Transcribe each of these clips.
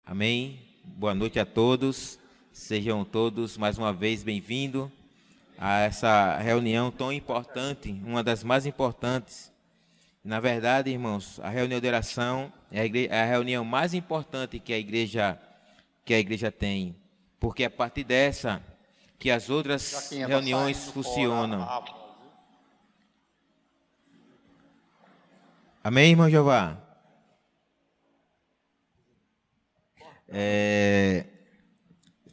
Amém. Boa noite a todos. Sejam todos mais uma vez bem-vindos a essa reunião tão importante, uma das mais importantes. Na verdade, irmãos, a reunião de oração é a reunião mais importante que a igreja tem, porque é a partir dessa que as outras reuniões funcionam. Amém, irmão Jeová?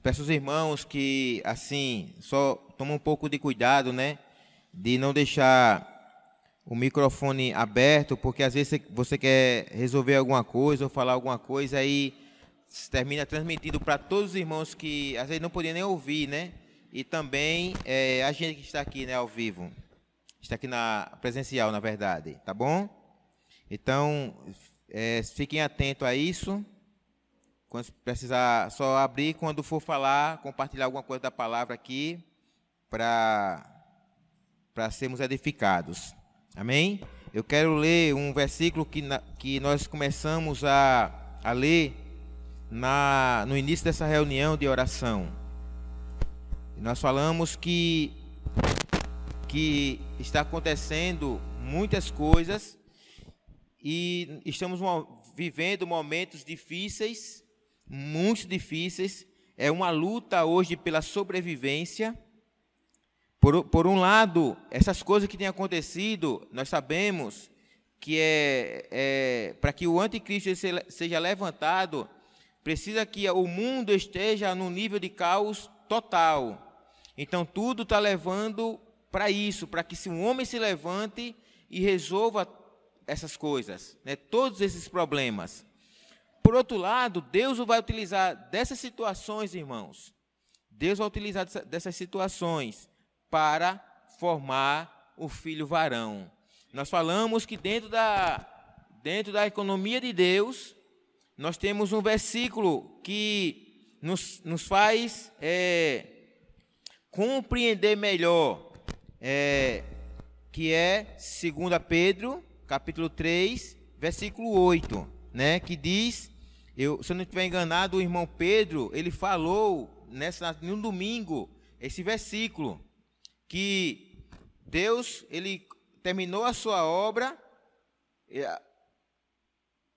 Peço aos irmãos que, assim, só tomem um pouco de cuidado, né? De não deixar o microfone aberto, porque às vezes você quer resolver alguma coisa ou falar alguma coisa, aí termina transmitindo para todos os irmãos que às vezes não podiam nem ouvir, né? E também a gente que está aqui, né, ao vivo. Está aqui na presencial, na verdade, tá bom? Então, fiquem atentos a isso. Quando precisar, só abrir quando for falar, compartilhar alguma coisa da palavra aqui, para sermos edificados. Amém? Eu quero ler um versículo que nós começamos a ler no início dessa reunião de oração. Nós falamos que está acontecendo muitas coisas e estamos vivendo momentos difíceis, muito difíceis. É uma luta hoje pela sobrevivência. Por um lado, essas coisas que têm acontecido, nós sabemos que para que o anticristo seja levantado, precisa que o mundo esteja num nível de caos total. Então, tudo está levando para isso, para que um homem se levante e resolva essas coisas, né, todos esses problemas. Por outro lado, Deus vai utilizar dessas situações, irmãos. Deus vai utilizar dessas situações para formar o filho varão. Nós falamos que dentro da economia de Deus, nós temos um versículo que nos faz compreender melhor, que é 2 Pedro, capítulo 3, versículo 8, né, que diz, se eu não estiver enganado, o irmão Pedro, ele falou no domingo, esse versículo, que Deus, ele terminou a sua obra,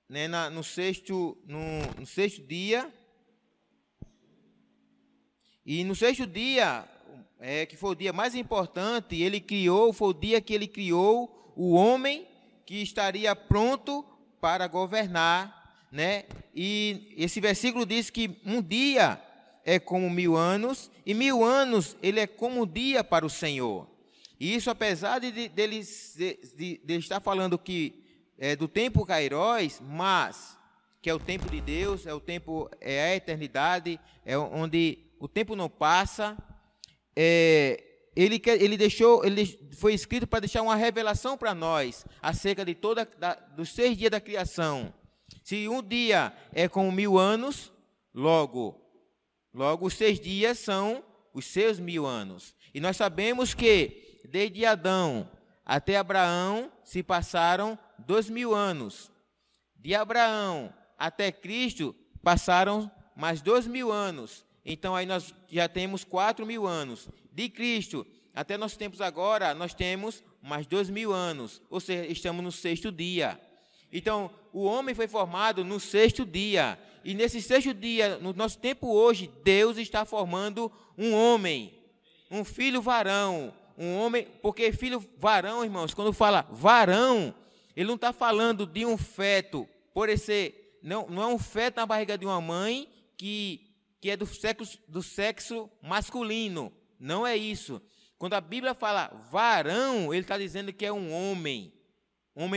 né, no sexto dia, e no sexto dia, que foi o dia mais importante, foi o dia que ele criou o homem que estaria pronto para governar, né? E esse versículo diz que um dia é como 1000 anos, e 1000 anos ele é como um dia para o Senhor. E isso, apesar de estar falando que é do tempo Kairos, mas que é o tempo de Deus, é a eternidade, é onde o tempo não passa. Ele foi escrito para deixar uma revelação para nós acerca de dos 6 dias da criação. Se um dia é como 1000 anos, logo os 6 dias são os seus 1000 anos. E nós sabemos que desde Adão até Abraão se passaram 2000 anos. De Abraão até Cristo passaram mais 2000 anos. Então aí nós já temos 4000 anos. De Cristo até nossos tempos agora, nós temos mais 2000 anos. Ou seja, estamos no 6º dia. Então, o homem foi formado no 6º dia. E nesse 6º dia, no nosso tempo hoje, Deus está formando um homem, um filho varão, um homem, porque filho varão, irmãos, quando fala varão, ele não está falando de um feto, não é um feto na barriga de uma mãe que é do sexo masculino. Não é isso. Quando a Bíblia fala varão, ele está dizendo que é um homem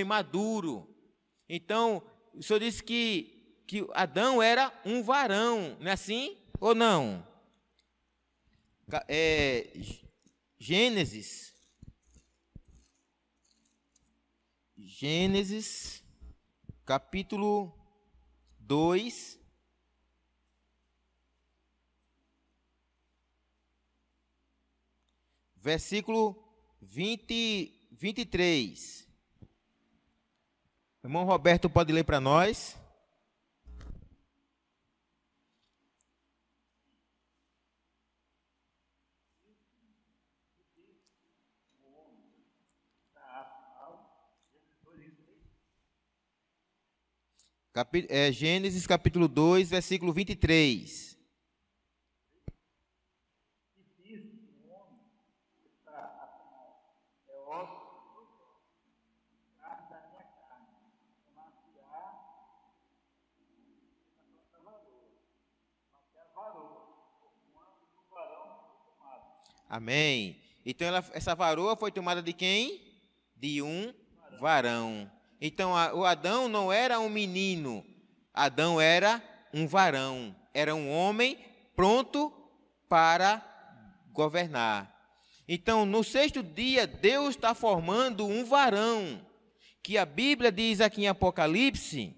maduro. Então, o Senhor disse que Adão era um varão, não é assim ou não? Gênesis, capítulo 2, versículo 23. O irmão Roberto pode ler para nós. Gênesis capítulo 2, versículo 23. Amém. Então, essa varoa foi tomada de quem? De um varão. Então, o Adão não era um menino. Adão era um varão. Era um homem pronto para governar. Então, no sexto dia, Deus está formando um varão, que a Bíblia diz aqui em Apocalipse,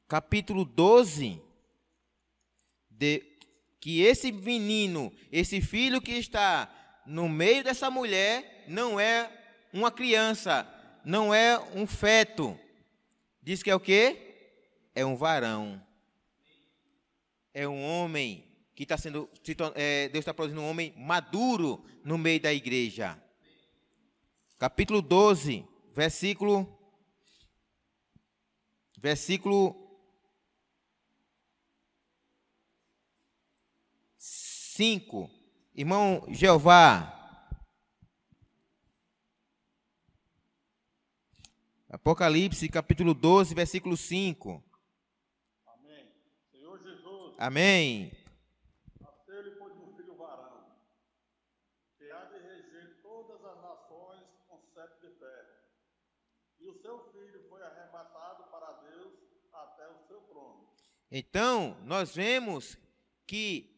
capítulo 12, que esse menino, esse filho que está no meio dessa mulher, não é uma criança, não é um feto. Diz que é o quê? É um varão. É um homem que está sendo, Deus está produzindo um homem maduro no meio da igreja. Capítulo 12, versículo 5. Irmão Jeová. Apocalipse, capítulo 12, versículo 5. Amém. Senhor Jesus. Amém. Nasceu-lhe, pois, um filho varão, que há de reger todas as nações com cetro de ferro. E o seu filho foi arrebatado para Deus até o seu trono. Então, nós vemos que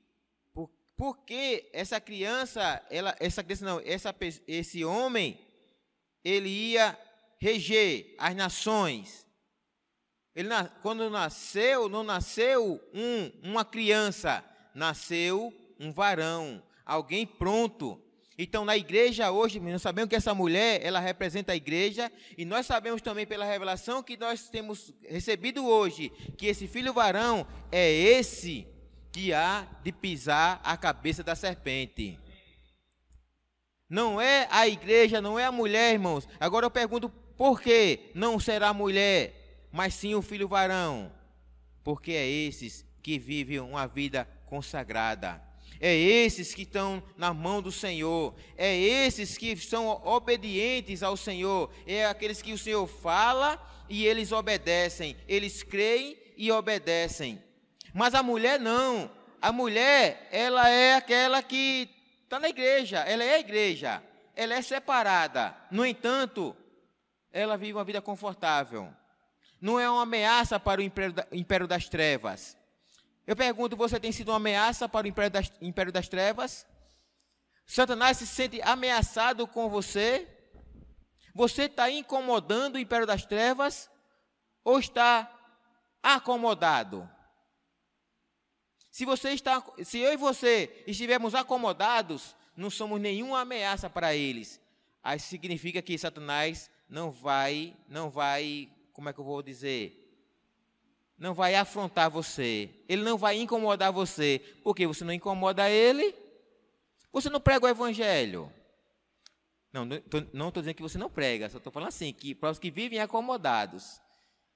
porque essa criança, esse homem, ele ia reger as nações. Quando nasceu, não nasceu uma criança, nasceu um varão, alguém pronto. Então, na igreja hoje, nós sabemos que essa mulher, ela representa a igreja, e nós sabemos também pela revelação que nós temos recebido hoje, que esse filho varão é esse que há de pisar a cabeça da serpente. Não é a igreja, não é a mulher, irmãos. Agora eu pergunto, por que não será a mulher, mas sim o filho varão? Porque é esses que vivem uma vida consagrada. É esses que estão na mão do Senhor. É esses que são obedientes ao Senhor. É aqueles que o Senhor fala e eles obedecem. Eles creem e obedecem. Mas a mulher não. A mulher, ela é aquela que está na igreja. Ela é a igreja. Ela é separada. No entanto, ela vive uma vida confortável. Não é uma ameaça para o império das trevas. Eu pergunto, você tem sido uma ameaça para o império das trevas? Satanás se sente ameaçado com você? Você está incomodando o império das trevas? Ou está acomodado? Se eu e você estivermos acomodados, não somos nenhuma ameaça para eles. Aí significa que Satanás não vai, como é que eu vou dizer? Não vai afrontar você. Ele não vai incomodar você. Porque você não incomoda ele. Você não prega o evangelho. Não estou dizendo que você não prega. Só estou falando assim, que para os que vivem acomodados.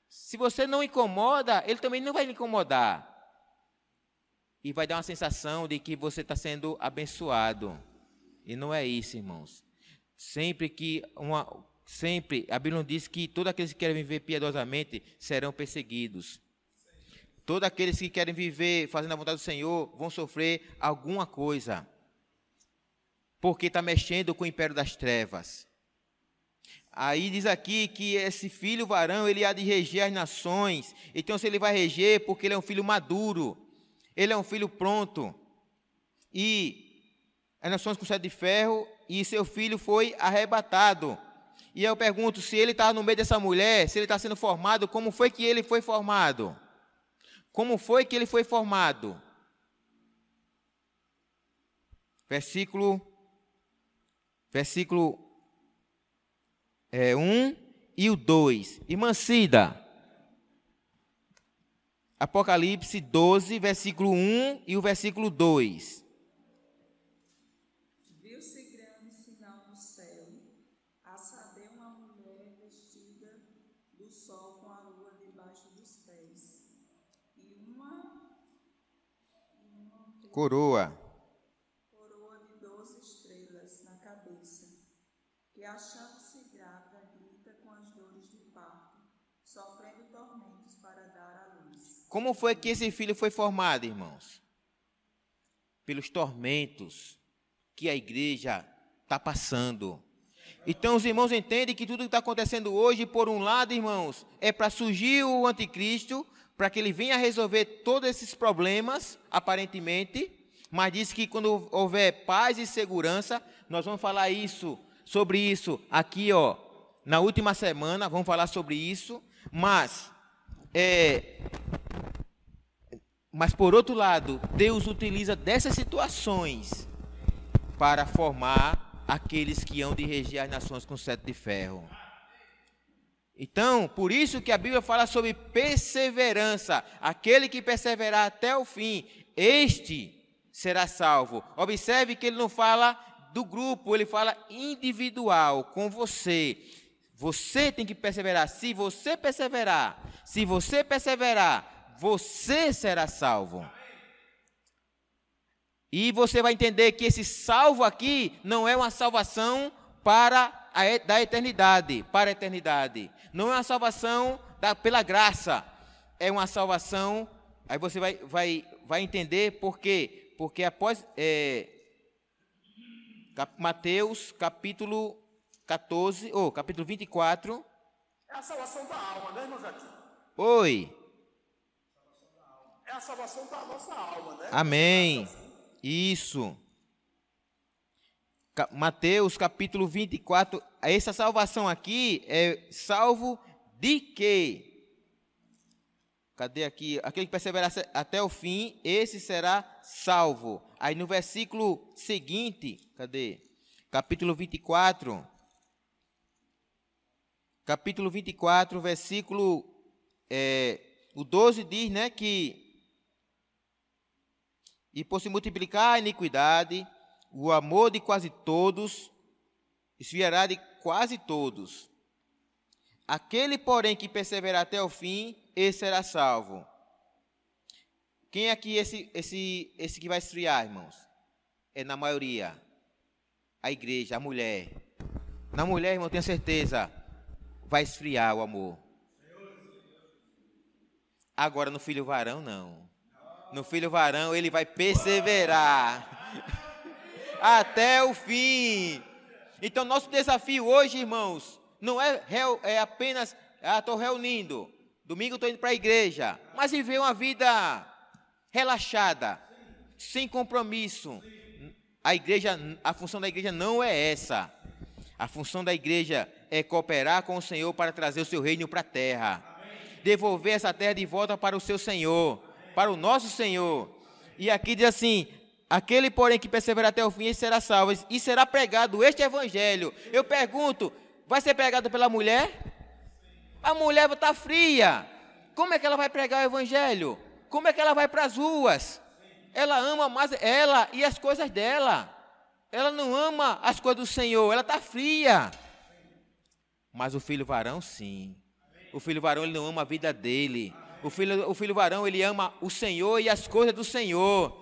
Se você não incomoda, ele também não vai lhe incomodar. E vai dar uma sensação de que você está sendo abençoado. E não é isso, irmãos. Sempre, a Bíblia diz que todos aqueles que querem viver piedosamente serão perseguidos. Todos aqueles que querem viver fazendo a vontade do Senhor vão sofrer alguma coisa. Porque está mexendo com o império das trevas. Aí diz aqui que esse filho varão, ele há de reger as nações. Então, se ele vai reger, porque ele é um filho maduro. Ele é um filho pronto. E as nações com cetro de ferro, e seu filho foi arrebatado. E eu pergunto, se ele está no meio dessa mulher, se ele está sendo formado, como foi que ele foi formado? Como foi que ele foi formado? Versículo 1 e o 2. Irmã Cida. Apocalipse 12, versículo 1 e o versículo 2. Viu-se grande sinal no céu, a saber, uma mulher vestida do sol com a lua coroa de 12 estrelas na cabeça, que achando-se grávida grita com as dores de parto, sofrendo tormentos para dar à luz. Como foi que esse filho foi formado, irmãos? Pelos tormentos que a igreja está passando. Então os irmãos entendem que tudo que está acontecendo hoje, por um lado, irmãos, é para surgir o anticristo, para que ele venha resolver todos esses problemas, aparentemente, mas diz que quando houver paz e segurança, nós vamos falar sobre isso aqui, na última semana, vamos falar sobre isso, mas por outro lado, Deus utiliza dessas situações para formar aqueles que hão de reger as nações com cetro de ferro. Então, por isso que a Bíblia fala sobre perseverança. Aquele que perseverar até o fim, este será salvo. Observe que ele não fala do grupo, ele fala individual, com você. Você tem que perseverar. Se você perseverar, você será salvo. E você vai entender que esse salvo aqui não é uma salvação da eternidade, para a eternidade. Não é uma salvação pela graça, é uma salvação. Aí você vai entender por quê. Porque após Mateus capítulo 14, capítulo 24. É a salvação da alma, né, irmão Zetinho? Oi. É a salvação da nossa alma, né? Amém. Isso. Mateus capítulo 24. Essa salvação aqui é salvo de quê? Cadê aqui? Aquele que perseverar até o fim, esse será salvo. Aí no versículo seguinte, cadê? Capítulo 24. Capítulo 24, versículo o 12 diz, né, que e por se multiplicar a iniquidade, o amor de quase todos esfriará de quase todos. Aquele, porém, que perseverar até o fim, esse será salvo. Quem é aqui esse que vai esfriar, irmãos? É na maioria. A igreja, a mulher. Na mulher, irmão, tenho certeza, vai esfriar o amor. Agora, no filho varão, não. No filho varão, ele vai perseverar até o fim. Então, nosso desafio hoje, irmãos, não é apenas, estou reunindo, domingo estou indo para a igreja, mas viver uma vida relaxada, sem compromisso. A função da igreja não é essa. A função da igreja é cooperar com o Senhor para trazer o seu reino para a terra. Devolver essa terra de volta para o seu Senhor, para o nosso Senhor. E aqui diz assim: aquele, porém, que perseverar até o fim, esse será salvo. E será pregado este evangelho. Eu pergunto, vai ser pregado pela mulher? A mulher está fria. Como é que ela vai pregar o evangelho? Como é que ela vai para as ruas? Ela ama mais ela e as coisas dela. Ela não ama as coisas do Senhor, ela está fria. Mas o filho varão, sim. O filho varão, ele não ama a vida dele. O filho varão, ele ama o Senhor e as coisas do Senhor.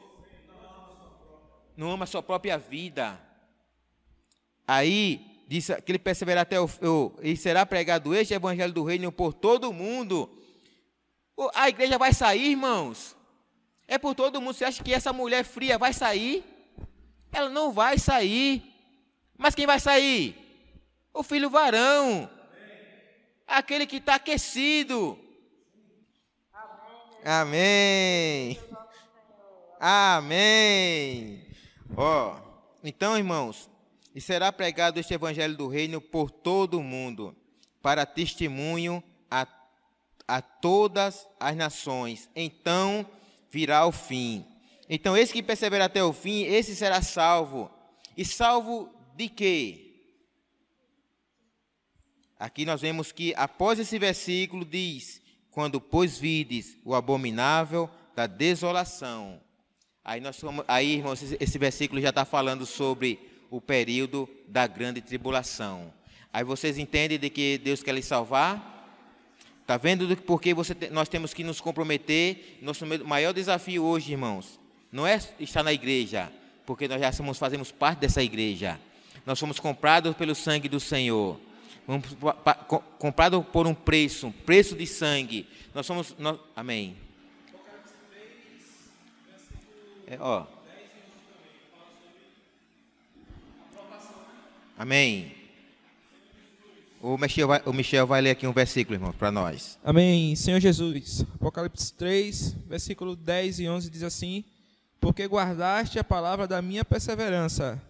Não ama a sua própria vida. Aí, diz que ele perseverar até e será pregado este evangelho do reino por todo o mundo. A igreja vai sair, irmãos. É por todo mundo. Você acha que essa mulher fria vai sair? Ela não vai sair. Mas quem vai sair? O filho varão. Aquele que está aquecido. Amém. Amém. Então, irmãos, e será pregado este evangelho do reino por todo o mundo, para testemunho a todas as nações. Então virá o fim. Então, esse que perseverar até o fim, esse será salvo. E salvo de quê? Aqui nós vemos que, após esse versículo, diz: quando, pois, vides o abominável da desolação. Aí, irmãos, esse versículo já está falando sobre o período da grande tribulação. Aí vocês entendem de que Deus quer lhes salvar? Está vendo porque nós temos que nos comprometer? Nosso maior desafio hoje, irmãos, não é estar na igreja, porque nós já fazemos parte dessa igreja. Nós fomos comprados pelo sangue do Senhor. Comprados por um preço de sangue. Amém. Amém. O Michel vai ler aqui um versículo, irmão, para nós. Amém. Senhor Jesus, Apocalipse 3, versículo 10 e 11 diz assim: porque guardaste a palavra da minha perseverança,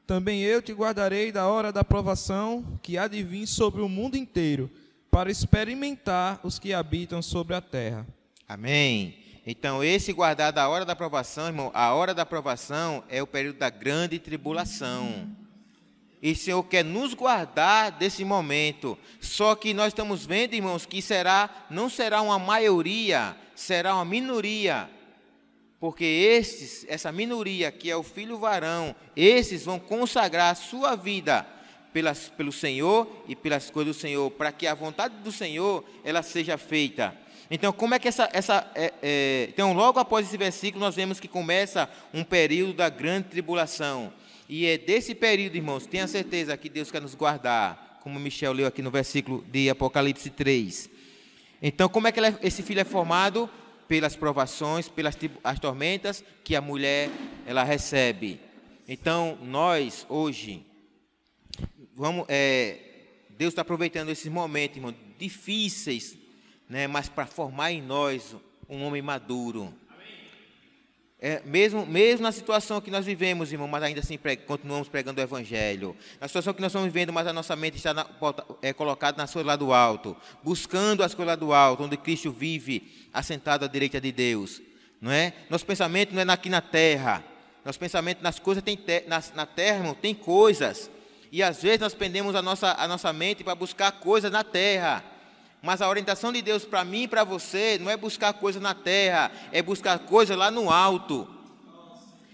também eu te guardarei da hora da provação que há de vir sobre o mundo inteiro, para experimentar os que habitam sobre a terra. Amém. Então, esse guardar da hora da provação, irmão, a hora da provação é o período da grande tribulação. E o Senhor quer nos guardar desse momento. Só que nós estamos vendo, irmãos, que não será uma maioria, será uma minoria. Porque essa minoria, que é o filho varão, esses vão consagrar a sua vida pelo Senhor e pelas coisas do Senhor, para que a vontade do Senhor ela seja feita. Então, como é que então, logo após esse versículo, nós vemos que começa um período da grande tribulação. E é desse período, irmãos, tenha certeza que Deus quer nos guardar, como Michel leu aqui no versículo de Apocalipse 3. Então, como é que esse filho é formado? Pelas provações, pelas as tormentas que a mulher ela recebe. Então, nós, hoje, Deus está aproveitando esses momentos, irmão, difíceis, né, mas para formar em nós um homem maduro. Mesmo na situação que nós vivemos, irmão, mas ainda assim continuamos pregando o Evangelho. Na situação que nós estamos vivendo, mas a nossa mente está colocada nas coisas lá do alto, buscando as coisas lá do alto, onde Cristo vive, assentado à direita de Deus. Não é? Nosso pensamento não é aqui na terra. Nosso pensamento nas coisas na terra, irmão, tem coisas. E às vezes nós prendemos a nossa mente para buscar coisas na terra. Mas a orientação de Deus para mim e para você não é buscar coisas na terra, é buscar coisas lá no alto.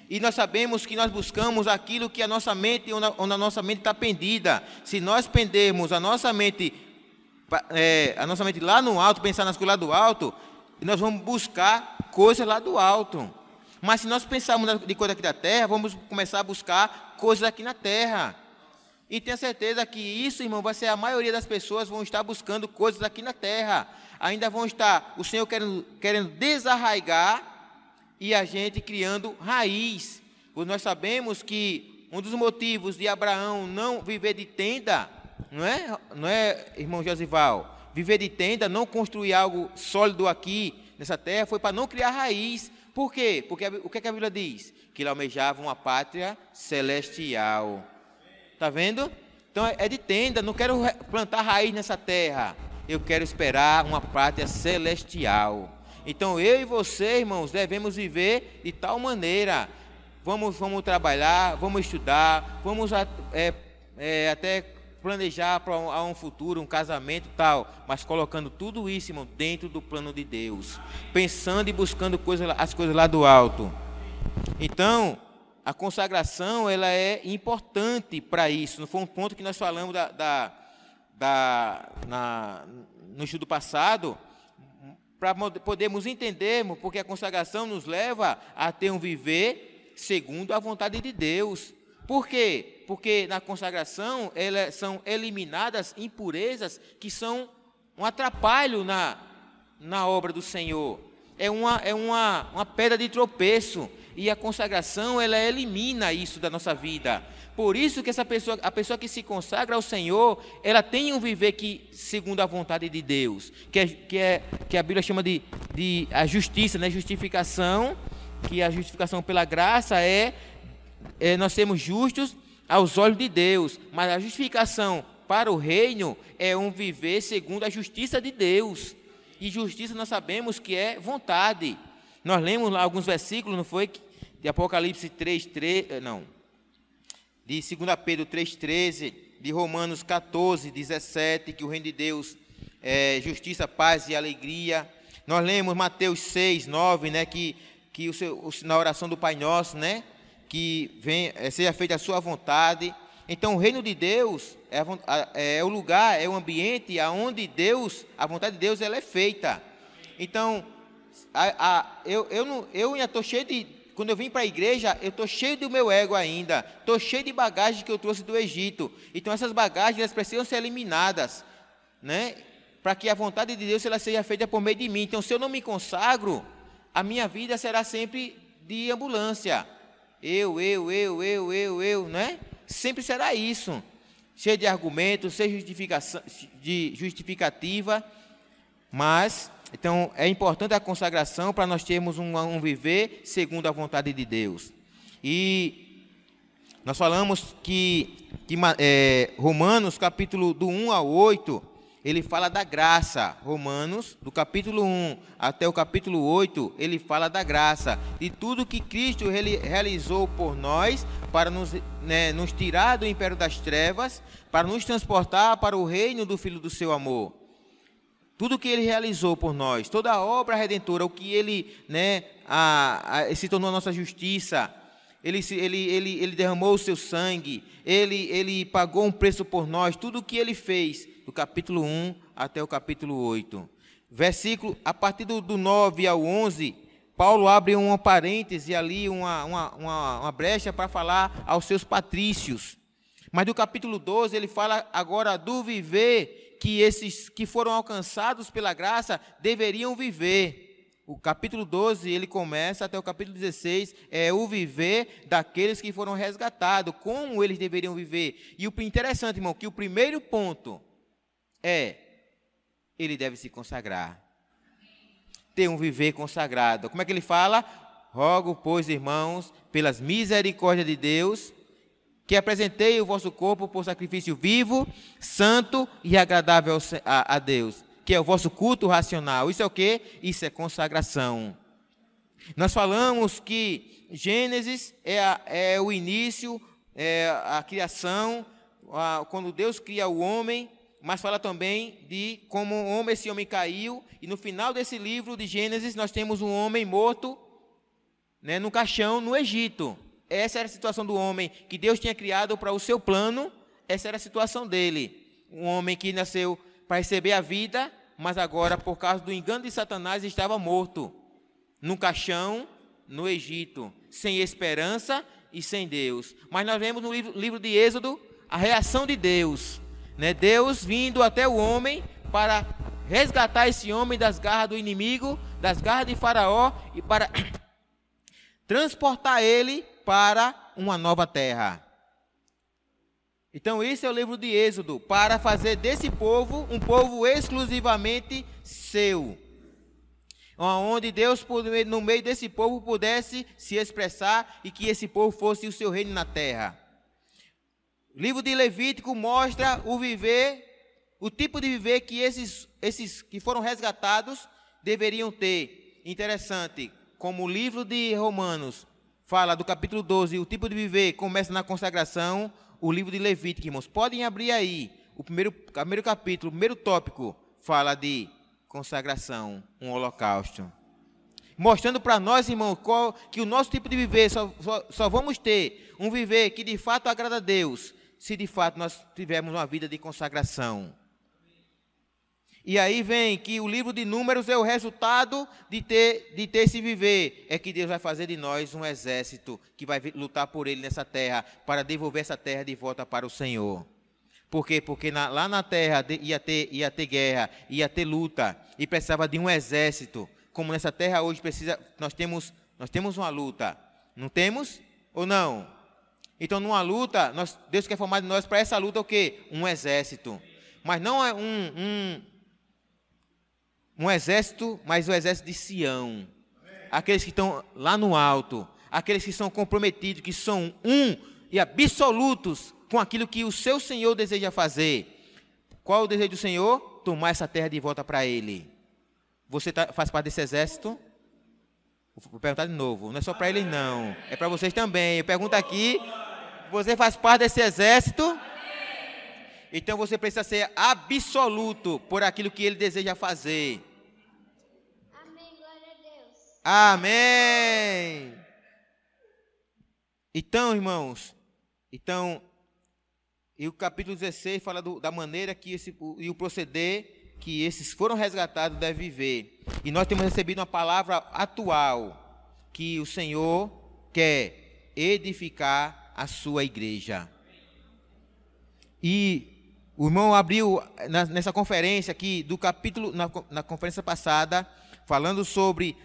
E nós sabemos que nós buscamos aquilo que a nossa mente, onde a nossa mente está pendida. Se nós pendermos a nossa mente lá no alto, pensar nas coisas lá do alto, nós vamos buscar coisas lá do alto. Mas se nós pensarmos de coisas aqui da terra, vamos começar a buscar coisas aqui na terra. E tenha certeza que isso, irmão, vai ser a maioria das pessoas vão estar buscando coisas aqui na terra. Ainda vão estar, o Senhor querendo desarraigar e a gente criando raiz. Pois nós sabemos que um dos motivos de Abraão não viver de tenda, não é, irmão Josival? Viver de tenda, não construir algo sólido aqui nessa terra, foi para não criar raiz. Por quê? Porque o que a Bíblia diz? Que ele almejava uma pátria celestial. Está vendo? Então é de tenda, não quero plantar raiz nessa terra, eu quero esperar uma pátria celestial. Então eu e você, irmãos, devemos viver de tal maneira. Vamos trabalhar, vamos estudar, vamos até planejar para um futuro, um casamento e tal, mas colocando tudo isso, irmão, dentro do plano de Deus, pensando e buscando as coisas lá do alto. Então, a consagração ela é importante para isso. Não foi um ponto que nós falamos no estudo passado, para podermos entendermos, porque a consagração nos leva a ter um viver segundo a vontade de Deus. Por quê? Porque na consagração são eliminadas impurezas que são um atrapalho na obra do Senhor. É uma pedra de tropeço. E a consagração, ela elimina isso da nossa vida. Por isso que a pessoa que se consagra ao Senhor, ela tem um viver segundo a vontade de Deus, que a Bíblia chama de a justiça, né? Justificação, que a justificação pela graça é nós sermos justos aos olhos de Deus, mas a justificação para o reino é um viver segundo a justiça de Deus. E justiça nós sabemos que é vontade. Nós lemos lá alguns versículos, não foi? De Apocalipse 3:3, não. De 2 Pedro 3:13, de Romanos 14:17, que o reino de Deus é justiça, paz e alegria. Nós lemos Mateus 6:9, né? Que na oração do Pai Nosso, né? Que seja feita a sua vontade. Então, o reino de Deus é o lugar, é o ambiente onde a vontade de Deus ela é feita. Então, eu ainda estou cheio quando eu vim para a igreja, eu estou cheio do meu ego ainda, estou cheio de bagagens que eu trouxe do Egito. Então essas bagagens elas precisam ser eliminadas, né? Para que a vontade de Deus ela seja feita por meio de mim. Então, se eu não me consagro, a minha vida será sempre de ambulância. Eu, né? Sempre será isso. Cheio de argumentos, sem justificativa. Mas, então, é importante a consagração para nós termos um viver segundo a vontade de Deus. E nós falamos que Romanos, capítulo do 1 ao 8, ele fala da graça. Romanos, do capítulo 1 até o capítulo 8, ele fala da graça, de tudo que Cristo realizou por nós, para nos tirar do império das trevas, para nos transportar para o reino do Filho do seu amor. Tudo que ele realizou por nós, toda a obra redentora, o que ele se tornou a nossa justiça, ele derramou o seu sangue, ele pagou um preço por nós, tudo o que ele fez, do capítulo 1 até o capítulo 8. Versículo, a partir do 9 ao 11, Paulo abre um parêntese ali, uma brecha para falar aos seus patrícios. Mas do capítulo 12, ele fala agora do viver que esses que foram alcançados pela graça deveriam viver. O capítulo 12, ele começa até o capítulo 16, é o viver daqueles que foram resgatados, como eles deveriam viver. E o interessante, irmão, que o primeiro ponto ele deve se consagrar. Ter um viver consagrado. Como é que ele fala? Rogo, pois, irmãos, pelas misericórdias de Deus, que apresentei o vosso corpo por sacrifício vivo, santo e agradável a Deus, que é o vosso culto racional. Isso é o quê? Isso é consagração. Nós falamos que Gênesis é o início, a criação, quando Deus cria o homem, mas fala também de como esse homem caiu, e no final desse livro de Gênesis nós temos um homem morto, no caixão no Egito. Essa era a situação do homem que Deus tinha criado para o seu plano, essa era a situação dele. Um homem que nasceu para receber a vida, mas agora, por causa do engano de Satanás, estava morto, num caixão no Egito, sem esperança e sem Deus. Mas nós vemos no livro de Êxodo a reação de Deus. Deus vindo até o homem para resgatar esse homem das garras do inimigo, das garras de Faraó, e para transportar ele para uma nova terra. Então esse é o livro de Êxodo, para fazer desse povo um povo exclusivamente seu, onde Deus, no meio desse povo, pudesse se expressar e que esse povo fosse o seu reino na terra. O livro de Levítico mostra o tipo de viver que esses que foram resgatados deveriam ter. Interessante, como o livro de Romanos fala do capítulo 12, o tipo de viver começa na consagração, o livro de Levítico, irmãos, podem abrir aí, o primeiro capítulo, o primeiro tópico, fala de consagração, um holocausto. Mostrando para nós, irmãos, que o nosso tipo de viver, só vamos ter um viver que de fato agrada a Deus, se de fato nós tivermos uma vida de consagração. E aí vem que o livro de Números é o resultado de ter esse viver. É que Deus vai fazer de nós um exército que vai lutar por ele nessa terra, para devolver essa terra de volta para o Senhor. Por quê? Porque lá na terra ia ter guerra, ia ter luta, e precisava de um exército. Como nessa terra hoje nós temos uma luta. Não temos ou não? Então, numa luta, Deus quer formar de nós para essa luta o quê? Um exército. Mas não é um exército, mas o exército de Sião. Aqueles que estão lá no alto, aqueles que são comprometidos, que são e absolutos com aquilo que o seu Senhor deseja fazer. Qual é o desejo do Senhor? Tomar essa terra de volta para Ele. Você faz parte desse exército? Vou perguntar de novo, não é só para eles não, é para vocês também. Eu pergunto aqui, você faz parte desse exército? Então você precisa ser absoluto por aquilo que Ele deseja fazer. Amém, glória a Deus. Amém. Então, irmãos, e o capítulo 16 fala da maneira que e o proceder que esses foram resgatados devem viver. E nós temos recebido uma palavra atual, que o Senhor quer edificar a sua igreja. E o irmão abriu nessa conferência aqui, do capítulo, na conferência passada, falando sobre,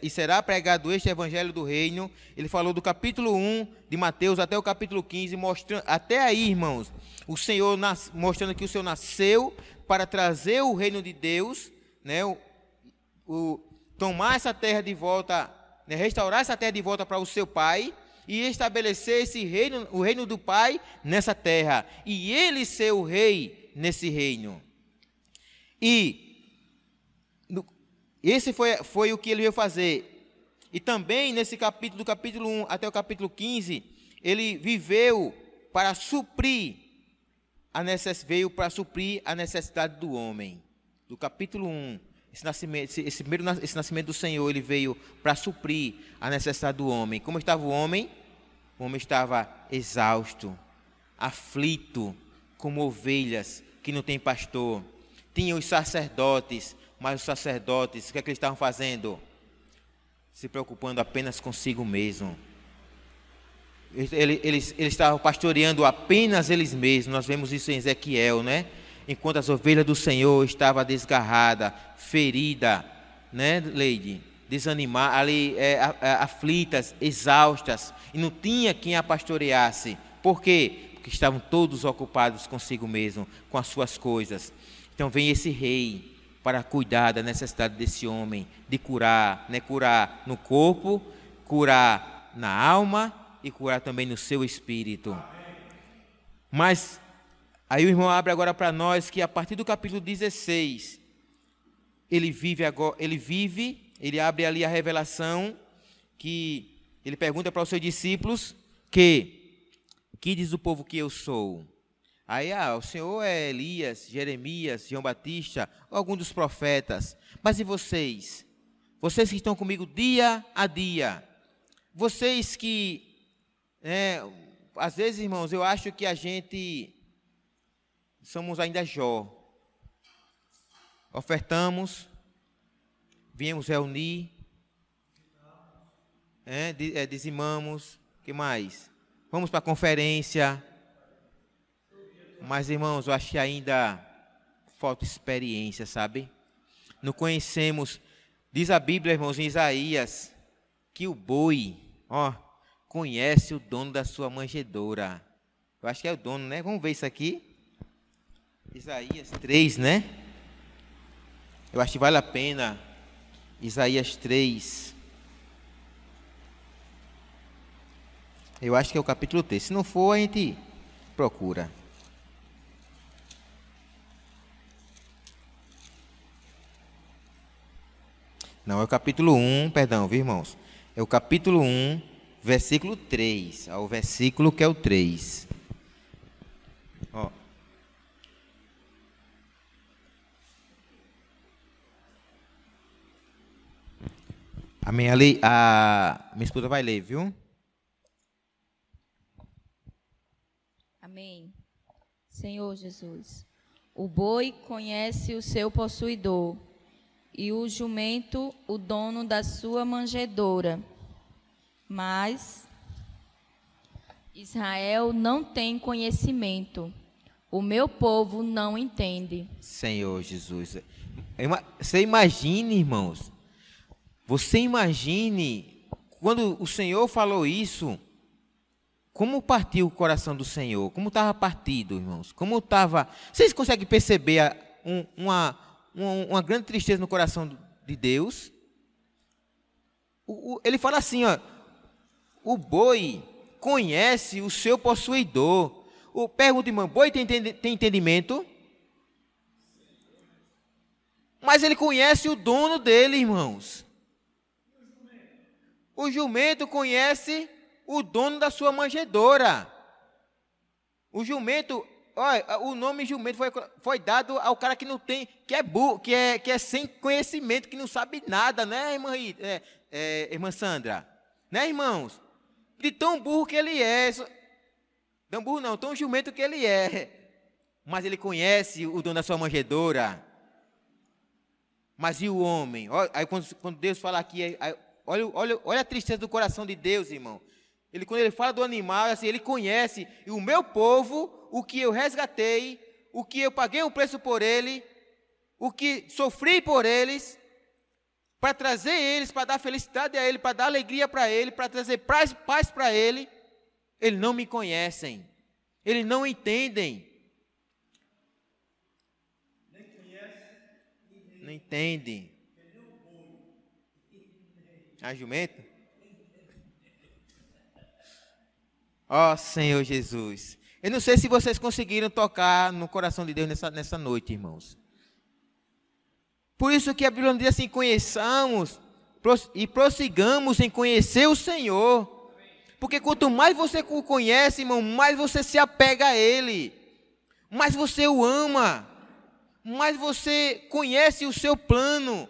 e será pregado este evangelho do reino. Ele falou do capítulo 1 de Mateus até o capítulo 15, mostrando, até aí, irmãos, o Senhor, mostrando que o Senhor nasceu para trazer o reino de Deus, né, tomar essa terra de volta, né, restaurar essa terra de volta para o seu Pai, e estabelecer esse reino, o reino do Pai nessa terra, e ele ser o rei nesse reino. E esse foi o que ele veio fazer. E também nesse capítulo, do capítulo 1 até o capítulo 15, ele viveu para suprir veio para suprir a necessidade do homem. Do capítulo 1, esse nascimento do Senhor, ele veio para suprir a necessidade do homem. Como estava o homem? O homem estava exausto, aflito, como ovelhas que não tem pastor. Tinha os sacerdotes, mas os sacerdotes, o que é que eles estavam fazendo? Se preocupando apenas consigo mesmo. Eles estavam pastoreando apenas eles mesmos. Nós vemos isso em Ezequiel, né? Enquanto as ovelhas do Senhor estavam desgarradas, feridas, né, Leide? Desanimadas, ali, aflitas, exaustas, e não tinha quem a pastoreasse. Por quê? Porque estavam todos ocupados consigo mesmo, com as suas coisas. Então vem esse rei para cuidar da necessidade desse homem, de curar, né? Curar no corpo, curar na alma e curar também no seu espírito. Mas aí o irmão abre agora para nós que a partir do capítulo 16, ele abre ali a revelação, que ele pergunta para os seus discípulos que diz o povo que eu sou? Aí, o Senhor é Elias, Jeremias, João Batista, algum dos profetas. Mas e vocês? Vocês que estão comigo dia a dia. Vocês que, às vezes, irmãos, eu acho que a gente somos ainda Jó. Ofertamos, viemos reunir, dizimamos, o que mais? Vamos para a conferência. Mas, irmãos, eu acho que ainda falta experiência, sabe? Não conhecemos. Diz a Bíblia, irmãos, em Isaías, que o boi, conhece o dono da sua manjedoura. Eu acho que é o dono, né? Vamos ver isso aqui. Isaías 3, né? Eu acho que vale a pena. Isaías 3. Eu acho que é o capítulo 3. Se não for, a gente procura. Não, é o capítulo 1, perdão, viu, irmãos? É o capítulo 1, versículo 3. O versículo que é o 3. A minha esposa vai ler, viu? Amém. Senhor Jesus, o boi conhece o seu possuidor, e o jumento o dono da sua manjedoura. Mas Israel não tem conhecimento, o meu povo não entende. Senhor Jesus, você imagine, irmãos, você imagine, quando o Senhor falou isso, como partiu o coração do Senhor, como estava partido, irmãos, como estava... Vocês conseguem perceber uma grande tristeza no coração de Deus? Ele fala assim, o boi conhece o seu possuidor. Pergunta, irmão, boi tem entendimento? Mas ele conhece o dono dele, irmãos. O jumento conhece o dono da sua manjedoura. O jumento, o nome jumento foi dado ao cara que não tem, que é burro, que é sem conhecimento, que não sabe nada, né, irmã Sandra? Né, irmãos? De tão burro que ele é. Tão burro não, tão jumento que ele é. Mas ele conhece o dono da sua manjedoura. Mas e o homem? Aí quando Deus fala aqui, olha a tristeza do coração de Deus, irmão. Quando ele fala do animal, assim, ele conhece e o meu povo, o que eu resgatei, o que eu paguei um preço por ele, o que sofri por eles, para trazer eles, para dar felicidade a ele, para dar alegria para ele, para trazer paz para ele, eles não me conhecem, eles não entendem. Não entendem. A jumenta? Ó Senhor Jesus. Eu não sei se vocês conseguiram tocar no coração de Deus nessa noite, irmãos. Por isso que a Bíblia diz assim, conheçamos e prossigamos em conhecer o Senhor. Porque quanto mais você o conhece, irmão, mais você se apega a Ele. Mais você o ama. Mais você conhece o seu plano.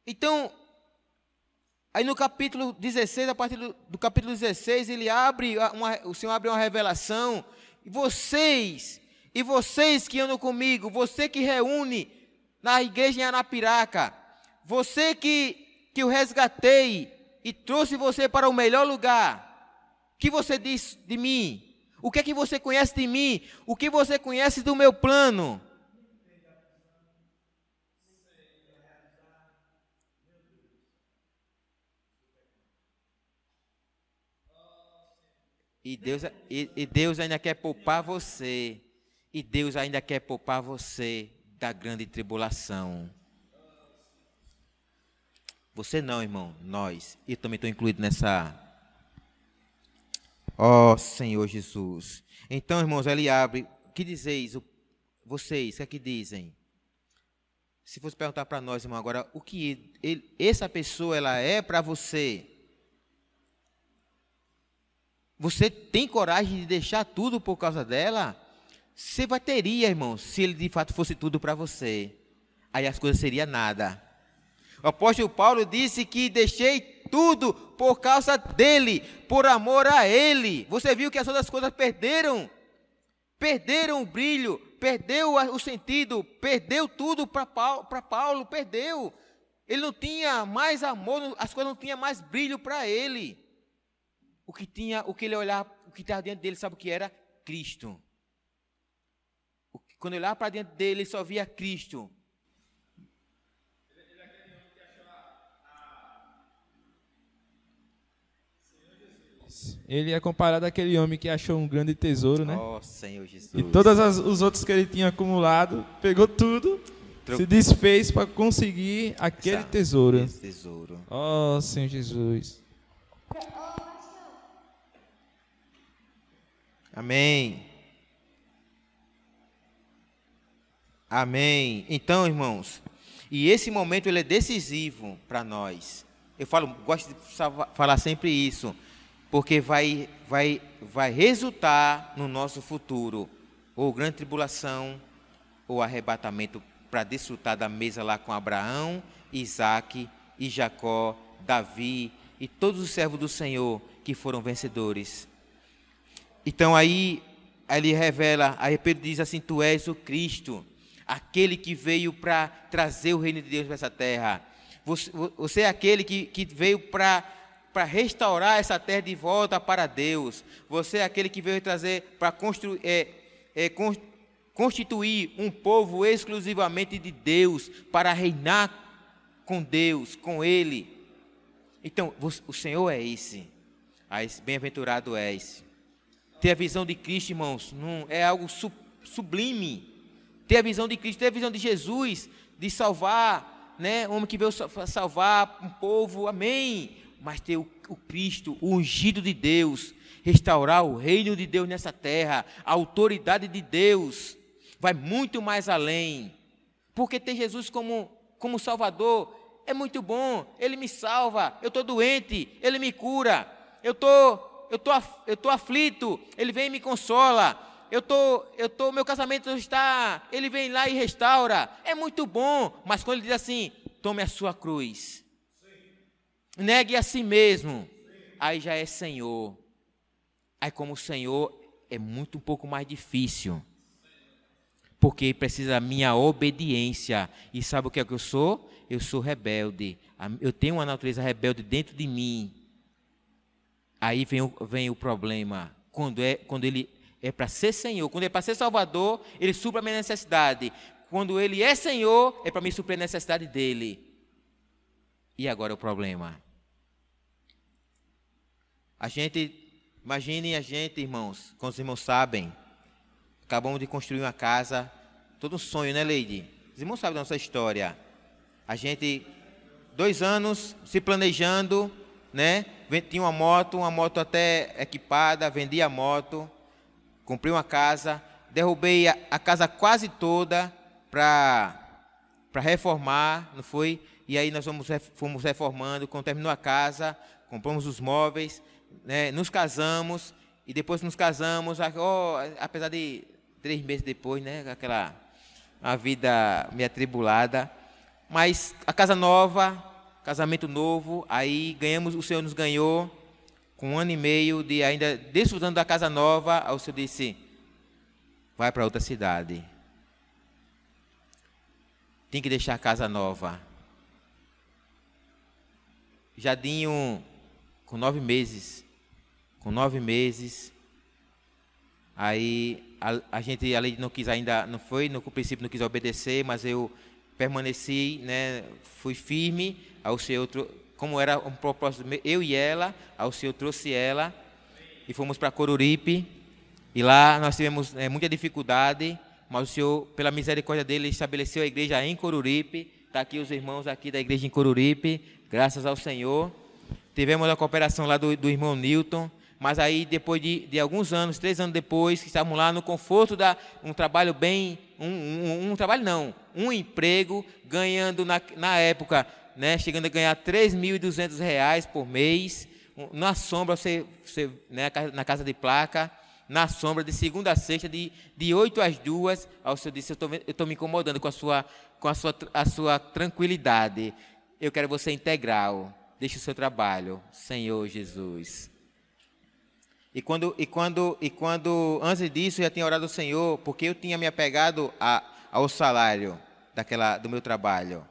Então, aí no capítulo 16, a partir do capítulo 16, o Senhor abre uma revelação. E vocês que andam comigo, você que reúne na igreja em Arapiraca, você que eu resgatei e trouxe você para o melhor lugar, o que você diz de mim? O que é que você conhece de mim? O que você conhece do meu plano? E Deus ainda quer poupar você. E Deus ainda quer poupar você da grande tribulação. Você não, irmão, nós. Eu também estou incluído nessa. Ó Senhor Jesus. Então, irmãos, ele abre. O que dizeis? Vocês, o que é que dizem? Se fosse perguntar para nós, irmão, agora, o que essa pessoa ela é para você? Você tem coragem de deixar tudo por causa dela? Você teria, irmão, se ele de fato fosse tudo para você. Aí as coisas seriam nada. O apóstolo Paulo disse que deixei tudo por causa dele, por amor a ele. Você viu que as outras coisas perderam o brilho, perdeu o sentido, perdeu tudo para Paulo, perdeu. Ele não tinha mais amor, as coisas não tinham mais brilho para ele. O que ele olhava, o que estava diante dele, sabe o que era? Cristo. Quando ele olhava para dentro dele, ele só via Cristo. Ele é comparado àquele homem que achou um grande tesouro, né? Ó Senhor Jesus. E todos os outros que ele tinha acumulado, pegou tudo, se desfez para conseguir aquele tesouro. Esse tesouro. Ó Senhor Jesus. Amém. Amém. Então, irmãos, e esse momento ele é decisivo para nós. Gosto de falar sempre isso, porque vai resultar no nosso futuro ou grande tribulação ou arrebatamento para desfrutar da mesa lá com Abraão, Isaac e Jacó, Davi e todos os servos do Senhor que foram vencedores. Então aí ele revela, aí Pedro diz assim, tu és o Cristo, aquele que veio para trazer o reino de Deus para essa terra. Você é aquele que veio para restaurar essa terra de volta para Deus. Você é aquele que veio trazer para constituir um povo exclusivamente de Deus, para reinar com Deus, com Ele. Então, o Senhor é esse. Bem-aventurado é esse. Ter a visão de Cristo, irmãos, não é algo sublime. Ter a visão de Cristo, ter a visão de Jesus, de salvar, né? O homem que veio salvar um povo, amém. Mas ter o Cristo, o ungido de Deus, restaurar o reino de Deus nessa terra, a autoridade de Deus, vai muito mais além. Porque ter Jesus como Salvador é muito bom. Ele me salva, eu estou doente, Ele me cura, eu tô aflito, Ele vem e me consola. Meu casamento está, Ele vem lá e restaura. É muito bom, mas quando Ele diz assim, tome a sua cruz, negue a si mesmo, aí já é Senhor. Aí como Senhor é um pouco mais difícil, porque precisa da minha obediência. E sabe o que é que eu sou? eu sou rebelde, eu tenho uma natureza rebelde dentro de mim. Aí vem o problema, quando ele é para ser Senhor, quando é para ser Salvador, ele supra a minha necessidade. Quando ele é Senhor, é para me suprir a necessidade dele. E agora é o problema. Imaginem a gente, irmãos, quando os irmãos sabem, acabamos de construir uma casa, todo um sonho, né, Leide? Os irmãos sabem da nossa história. A gente, 2 anos se planejando, né? Tinha uma moto até equipada, vendi a moto, comprei uma casa, derrubei a casa quase toda para reformar, não foi? E aí nós fomos reformando, quando terminou a casa, compramos os móveis, né? Nos casamos, e depois que nos casamos, apesar de 3 meses depois, né? Uma vida meio atribulada, mas a casa nova, casamento novo, aí o Senhor nos ganhou, com 1 ano e meio de ainda desfrutando da casa nova, aí o Senhor disse, vai para outra cidade. Tem que deixar a casa nova. Jadinho, com 9 meses, aí a lei não quis ainda, no princípio não quis obedecer, mas eu permaneci, né, fui firme ao Senhor, como era um propósito, eu e ela, ao Senhor trouxe ela, e fomos para Coruripe, e lá nós tivemos muita dificuldade, mas o Senhor, pela misericórdia dele, estabeleceu a igreja em Coruripe. Está aqui os irmãos aqui da igreja em Coruripe, graças ao Senhor. Tivemos a cooperação lá do irmão Newton, mas aí depois de alguns anos, 3 anos depois, que estávamos lá no conforto um trabalho bem, um emprego, ganhando na época, né, chegando a ganhar R$ 3.200 por mês, na sombra, né, na casa de placa, na sombra, de segunda a sexta, de 8 às 2, o Senhor disse, eu estou me incomodando com a sua tranquilidade, eu quero você integral, deixe o seu trabalho, Senhor Jesus. E quando antes disso, eu já tinha orado ao Senhor, porque eu tinha me apegado ao salário do meu trabalho.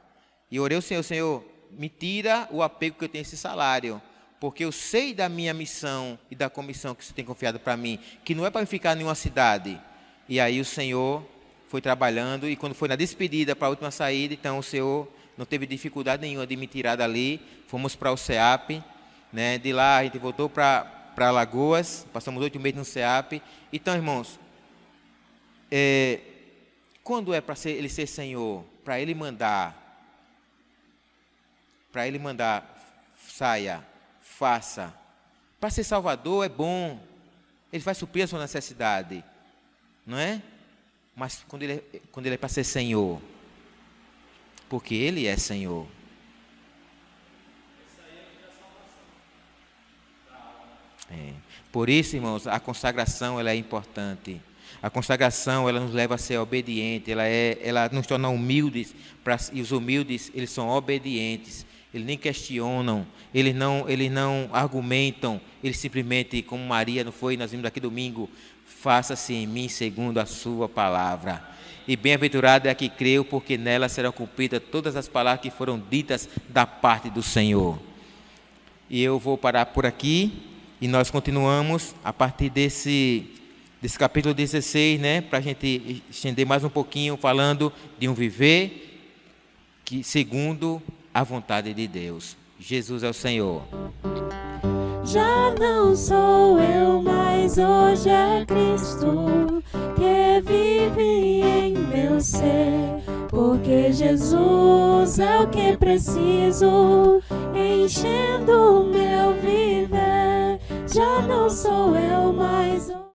E orei ao Senhor, me tira o apego que eu tenho a esse salário, porque eu sei da minha missão e da comissão que você tem confiado para mim, que não é para ficar em nenhuma cidade. E aí o Senhor foi trabalhando, e quando foi na despedida, para a última saída, então o Senhor não teve dificuldade nenhuma de me tirar dali, fomos para o CEAP, né? De lá a gente voltou para Alagoas, passamos 8 meses no CEAP. Então, irmãos, quando é para ele ser Senhor, para ele mandar, saia, faça. Para ser Salvador é bom, ele vai suprir a sua necessidade, não é? Mas quando ele é para ser Senhor, porque ele é Senhor. Por isso, irmãos, a consagração ela é importante. A consagração ela nos leva a ser obediente, ela nos torna humildes, e os humildes eles são obedientes. Eles nem questionam, eles não argumentam, eles simplesmente, como Maria não foi, nós vimos aqui domingo, faça-se em mim segundo a sua palavra. E bem-aventurado é a que creu, porque nela serão cumpridas todas as palavras que foram ditas da parte do Senhor. E eu vou parar por aqui, e nós continuamos a partir desse capítulo 16, né, para a gente estender mais um pouquinho, falando de um viver que segundo a vontade de Deus. Jesus é o Senhor. Já não sou eu, mas hoje é Cristo que vive em meu ser, porque Jesus é o que preciso, enchendo o meu viver. Já não sou eu, mas